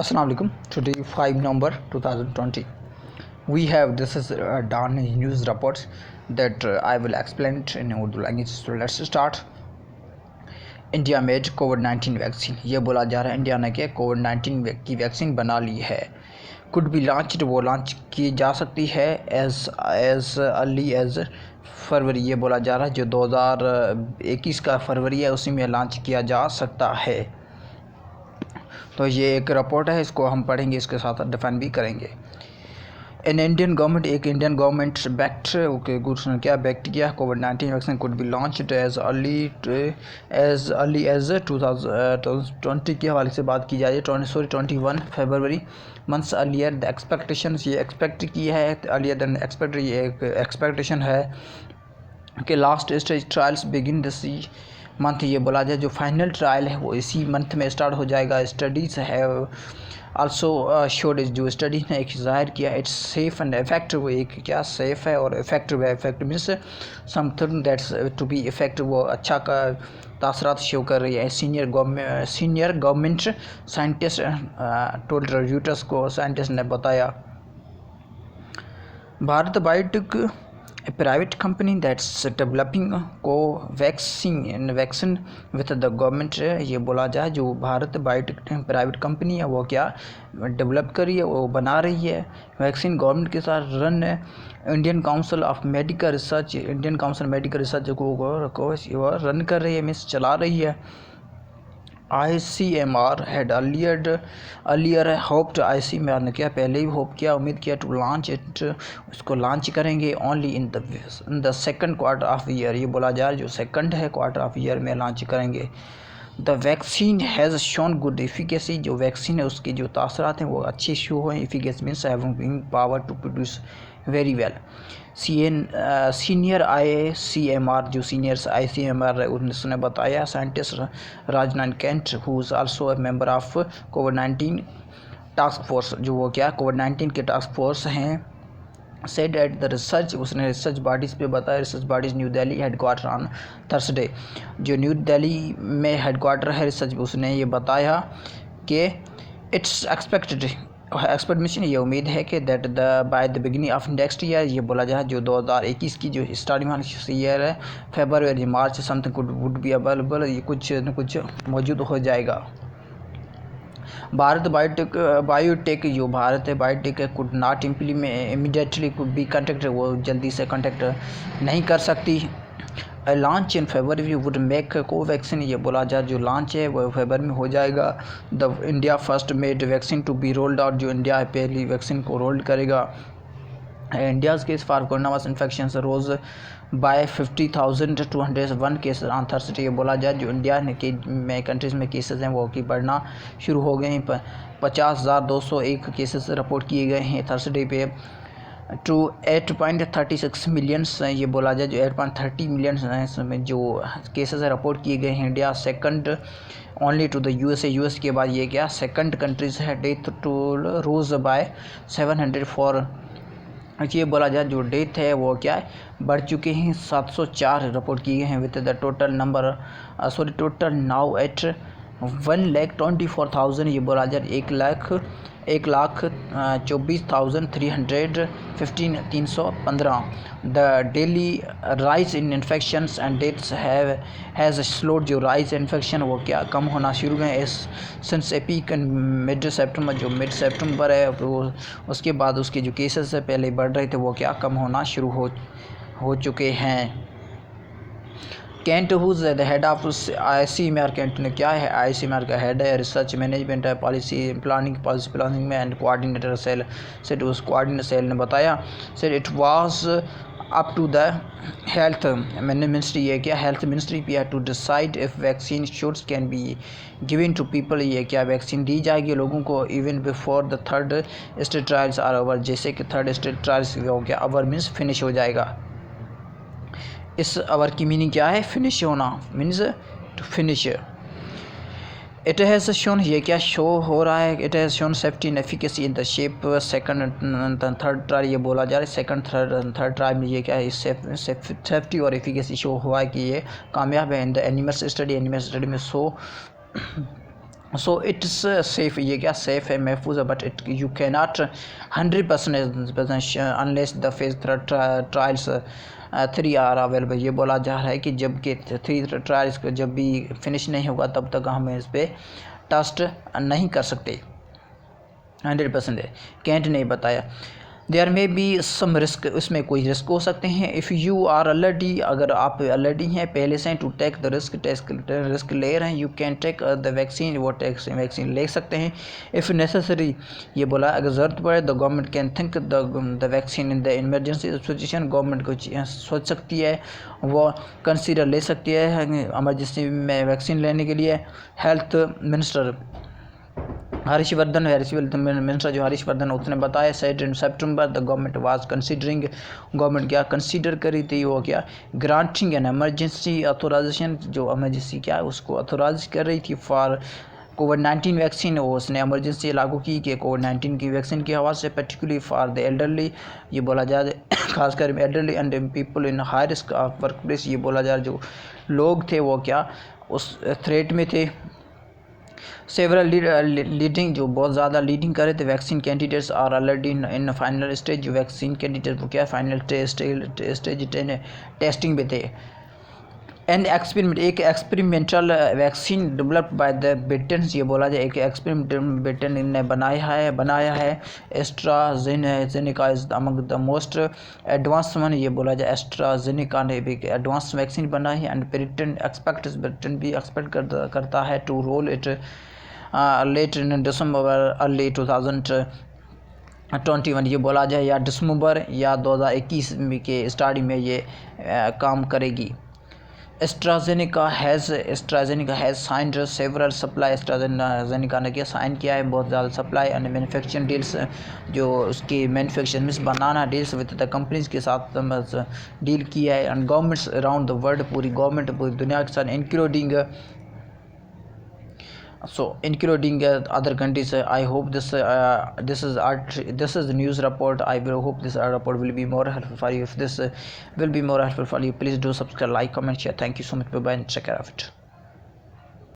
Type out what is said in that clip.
Assalamu alaikum. Today 5 November 2020. We have this is done news reports that I will explain it in Urdu language. So let's start. India made covid vaccine. ये बोला जा रहा है India ने के कोविड-19 की vaccine बना ली है। कुड बी लॉन्च, वो लॉन्च की जा सकती है एज अर्ली एज फरवरी। ये बोला जा रहा है जो 2021 का फरवरी है उसी में लॉन्च किया जा सकता है। तो ये एक रिपोर्ट है, इसको हम पढ़ेंगे, इसके साथ डिफाइन भी करेंगे। इन इंडियन गवर्नमेंट, एक Indian government backed okay goods ने क्या बैक्ट किया कोविड-19 vaccine could be launched as early as 2020 के हवाले से बात की जाए 21 फरवरी मंथ्स अर्लियर द एक्सपेक्टेशंस। ये एक्सपेक्ट किया है अर्लियर देन एक्सपेक्ट, ये एक एक्सपेक्टेशन है कि last stage trials begin this month. ये बोला जाए जो फाइनल ट्रायल है वो इसी मंथ में स्टार्ट हो जाएगा। स्टडीज़ है आल्सो शोड, जो स्टडी ने एक ज़ाहिर किया इट्स सेफ एंड इफेक्टिव। वो एक क्या सेफ़ है और इफेक्टिव है। Effective means something that's to be effective, वो अच्छा का तासरात शो कर रही है। Senior government scientist told Reuters को साइंटिस्ट ने बताया। Bharat Biotech a private company that's developing vaccine with the government. ये बोला जाए जो भारत बायोटेक प्राइवेट कंपनी है वो क्या डेवलप कर रही है, वो बना रही है वैक्सीन गवर्नमेंट के साथ। Run Indian council of medical research, Indian council medical research को रन कर रही है, मीन्स चला रही है। ICMR had earlier hoped, ICMR ने क्या पहले ही होप किया, उम्मीद किया टू लॉन्च इट, उसको लॉन्च करेंगे only in the second quarter of year. ये बोला जा रहा है जो सेकंड है क्वार्टर ऑफ ईयर में लॉन्च करेंगे। The vaccine has shown good efficacy, जो वैक्सीन है उसकी जो तासरात हैं वो अच्छे शो हुए। Efficacy means having power to produce very well. Senior ICMR, जो सीनियर ICMR है उसने बताया साइंटिस्ट राजनाथ कैंट who is also a member of covid task force, जो वो क्या कोविड-19 के टास्क फोर्स हैं। सेड एट द रिसर्च, उसने रिसर्च बॉडीज़ पे बताया। Research bodies new Delhi headquarter on Thursday, जो न्यू दिल्ली में हेडक्वार्टर है रिसर्च, उसने ये बताया कि इट्स एक्सपेक्ट मिशन, ये उम्मीद है कि that the by the beginning of next year, ये बोला जाए जो 2021 की जो स्टार्टिंग ईयर है फरवरी मार्च समथिंग वुड बी अवेलेबल, ये कुछ न कुछ मौजूद हो जाएगा। भारत बायोटेक जो भारत है biotech could not immediately could be contact, वो जल्दी से कॉन्टेक्ट नहीं कर सकती। Launch in February would make Covaxin, ये बोला जाए जो लॉन्च है वो फरवरी में हो जाएगा। The India first made vaccine to be rolled out, जो इंडिया पहली वैक्सीन को रोल्ड करेगा। India's case for corona virus infection rose by 50,201 cases on Thursday. ये बोला जाए जो इंडिया में कंट्रीज़ में केसेस हैं वो कि बढ़ना शुरू हो गए हैं। 50,201 केसेस रिपोर्ट किए गए हैं थर्सडे पे टू 8.36 मिलियंस। ये बोला जाए जो 8.30 मिलियंस में जो केसेस रिपोर्ट किए गए हैं। India second only to the US के बाद ये क्या सेकंड कंट्रीज़ है। डेथ टोल रोज बाय 704, ये बोला जाए जो डेथ है वो क्या है बढ़ चुके हैं 704 रिपोर्ट किए हैं। With the total now at 1,24,000, ये बोला जाए 1,24,315 the daily rise in infections and deaths has slowed, जो राइज इन्फेक्शन वो क्या कम होना शुरू गए since a peak in mid September, जो मिड सेप्टेम्बर है वो उसके बाद उसके जो केसेस है पहले बढ़ रहे थे वो क्या कम होना शुरू हो चुके हैं। Kant who's the head of ICMR, Kant ने क्या है ICMR का हेड है, रिसर्च मैनेजमेंट है, पॉलिसी प्लानिंग में एंड कोऑर्डिनेटर सेल सेट, उस कोऑर्डिनेटर सेल ने बताया set it was up to the health ministry, ये क्या हेल्थ मिनिस्ट्री पे to decide if vaccine shoots can be given to people, ये क्या वैक्सीन दी जाएगी लोगों को even before the third stage trials are over, जैसे कि थर्ड स्टेज ट्रायल्स हो गया ओवर मीन्स फिनिश हो जाएगा। इस आवर की मीनिंग क्या है फिनिश होना, means to finish. It has shown, ये क्या शो हो रहा है, it has shown safety and efficacy in the shape second third trial, ये बोला जा रहा है सेकंड थर्ड ट्रायल में ये क्या है सेफ्टी और एफिकेसी शो हुआ है कि ये कामयाब है। इन द एनिमल्स स्टडी में सो इट्स सेफ, ये क्या सेफ है, महफूज है, but it you can not 100% unless the phase trials 3 are available. ये बोला जा रहा है कि जब के 3 ट्रायल्स जब भी फिनिश नहीं होगा तब तक हम इस पर टेस्ट नहीं कर सकते। 100% कैंट नहीं बताया। There may be some risk, उसमें कोई रिस्क हो सकते हैं। इफ़ यू आर ऑलरेडी, अगर आप ऑलरेडी हैं पहले से टू टेक द रिस्क ले रहे हैं, you can take the vaccine, वो वैक्सीन ले सकते हैं। इफ़ नेसेसरी, ये बोला अगर ज़रूरत पड़े the government can think the vaccine in the emergency situation, government को सोच सकती है, वो कंसीडर ले सकती है इमरजेंसी में वैक्सीन लेने के लिए। हेल्थ मिनिस्टर हर्षवर्धन मिनिस्टर जो हर्षवर्धन उसने बताया, said in September the government was considering, government क्या कंसीडर करी थी, वो क्या ग्रांटिंग एन इमरजेंसी ऑथोराइजेशन, जो इमरजेंसी क्या है उसको ऑथोराइज कर रही थी फॉर कोविड-19 वैक्सीन। वो उसने इमरजेंसी लागू की कि कोविड-19 की वैक्सीन की हवा से, पर्टिकुलरली फॉर द एल्डरली, ये बोला जा रहा है खासकर elderly and people in high risk of work place, ये बोला जा रहा है जो लोग थे वो क्या उस थ्रेट में थे। सेवरल लीडिंग, जो बहुत ज़्यादा लीडिंग कर रहे थे vaccine candidates are already in final stage, जो वैक्सीन कैंडिडेट वो क्या फाइनल स्टेज टेस्टिंग में थे। एंड एक्सपेरिमेंट, एक experimental vaccine developed by the Britain, ये बोला जाए एक एक्सपेरिमेंट ब्रिटेन ने बनाया है। AstraZeneca is among the most advance one, ये बोला जाए एस्ट्राजेनेका ने भी एडवांस वैक्सीन बनाई है। एंड ब्रिटेन भी एक्सपेक्ट करता है to roll it late in December early 2021, ये बोला जाए या दिसंबर या 2021 के स्टार्टिंग में ये काम करेगी। AstraZeneca has signed several supply, AstraZeneca ने क्या साइन किया है बहुत ज़्यादा सप्लाई एंड मैन्युफैक्चरिंग डील्स, जो उसकी manufacturing means banana deals with the companies के साथ डील किया है। And governments around the world, पूरी गवर्नमेंट पूरी दुनिया के साथ including other countries. I hope this is the news report. I will hope this report will be more helpful for you. If this will be more helpful for you, please do subscribe, like, comment, share. Thank you so much. Bye bye and take care of it.